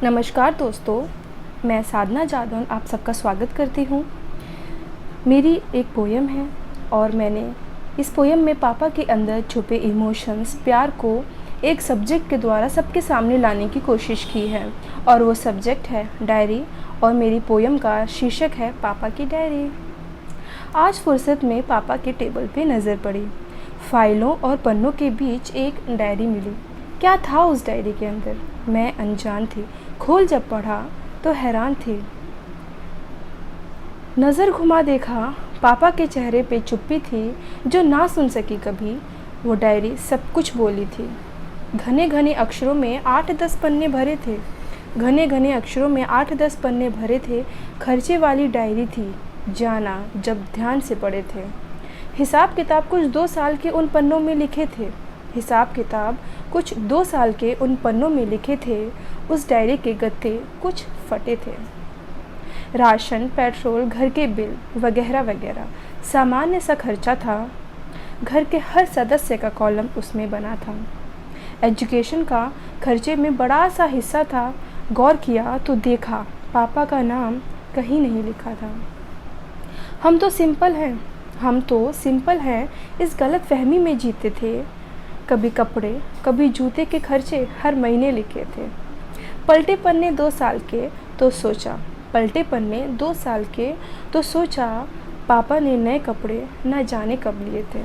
नमस्कार दोस्तों, मैं साधना जादौन आप सबका स्वागत करती हूँ। मेरी एक पोयम है और मैंने इस पोयम में पापा के अंदर छुपे इमोशंस, प्यार को एक सब्जेक्ट के द्वारा सबके सामने लाने की कोशिश की है और वो सब्जेक्ट है डायरी और मेरी पोयम का शीर्षक है पापा की डायरी। आज फुर्सत में पापा के टेबल पे नज़र पड़ी। फाइलों और पन्नों के बीच एक डायरी मिली। क्या था उस डायरी के अंदर? मैं अनजान थी। खोल जब पढ़ा तो हैरान थी। नज़र घुमा देखा, पापा के चेहरे पे चुप्पी थी जो ना सुन सकी कभी। वो डायरी सब कुछ बोली थी। घने घने अक्षरों में 8-10 पन्ने भरे थे। घने घने अक्षरों में 8-10 पन्ने भरे थे। खर्चे वाली डायरी थी, जाना जब ध्यान से पढ़े थे। हिसाब किताब कुछ 2 साल के उन पन्नों में लिखे थे। हिसाब किताब कुछ 2 साल के उन पन्नों में लिखे थे। उस डायरी के गत्ते कुछ फटे थे। राशन, पेट्रोल, घर के बिल वगैरह वगैरह सामान्य सा खर्चा था। घर के हर सदस्य का कॉलम उसमें बना था। एजुकेशन का खर्चे में बड़ा सा हिस्सा था। गौर किया तो देखा पापा का नाम कहीं नहीं लिखा था। हम तो सिंपल हैं इस गलत फहमी में जीते थे। कभी कपड़े, कभी जूते के खर्चे हर महीने लिखे थे। पलटे पन्ने 2 साल के तो सोचा पापा ने नए कपड़े न जाने कब लिए थे।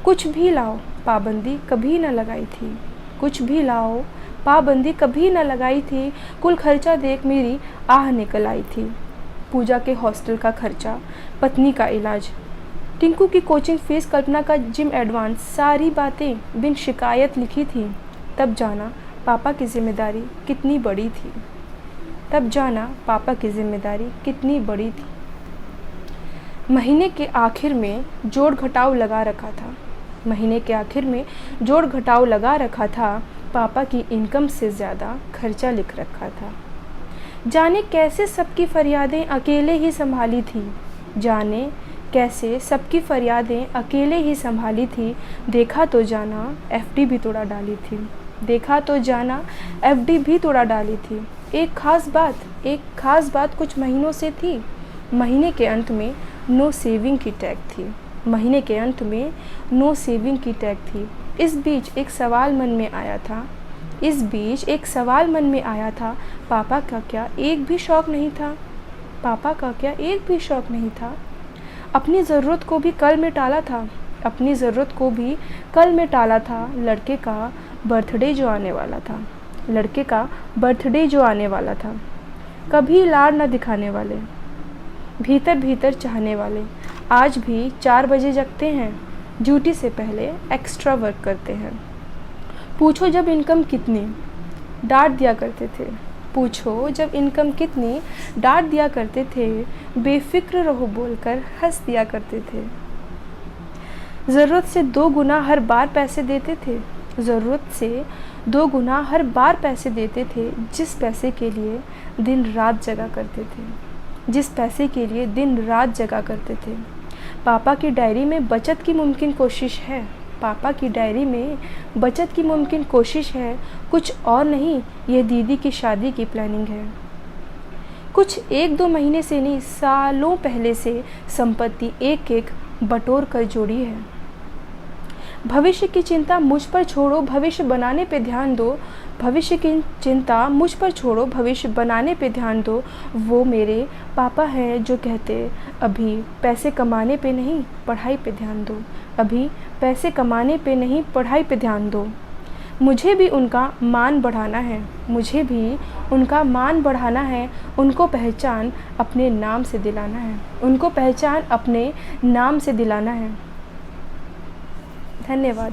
कुछ भी लाओ पाबंदी कभी न लगाई थी। कुल खर्चा देख मेरी आह निकल आई थी। पूजा के हॉस्टल का खर्चा, पत्नी का इलाज, टिंकू की कोचिंग फीस, कल्पना का जिम एडवांस, सारी बातें बिन शिकायत लिखी थी। तब जाना पापा की जिम्मेदारी कितनी बड़ी थी। महीने के आखिर में जोड़ घटाव लगा रखा था। पापा की इनकम से ज़्यादा खर्चा लिख रखा था। जाने कैसे सबकी फरियादें अकेले ही संभाली थी। देखा तो जाना एफडी भी तोड़ा डाली थी। एक खास बात कुछ महीनों से थी। महीने के अंत में नो सेविंग की टैग थी। इस बीच एक सवाल मन में आया था, पापा का क्या एक भी शौक नहीं था? अपनी ज़रूरत को भी कल में टाला था। लड़के का बर्थडे जो आने वाला था। कभी लाड़ न दिखाने वाले, भीतर चाहने वाले, आज भी 4 बजे जगते हैं। ड्यूटी से पहले एक्स्ट्रा वर्क करते हैं। पूछो जब इनकम कितनी, डांट दिया करते थे। बेफिक्र रहो बोलकर हंस दिया करते थे। ज़रूरत से 2 गुना हर बार पैसे देते थे। जिस पैसे के लिए दिन रात जगा करते थे। पापा की डायरी में बचत की मुमकिन कोशिश है। कुछ और नहीं, ये दीदी की शादी की प्लानिंग है। कुछ 1-2 महीने से नहीं, सालों पहले से संपत्ति एक बटोर कर जोड़ी है। भविष्य की चिंता मुझ पर छोड़ो, भविष्य बनाने पे ध्यान दो। वो मेरे पापा हैं जो कहते अभी पैसे कमाने पे नहीं पढ़ाई पे ध्यान दो। मुझे भी उनका मान बढ़ाना है। उनको पहचान अपने नाम से दिलाना है। धन्यवाद।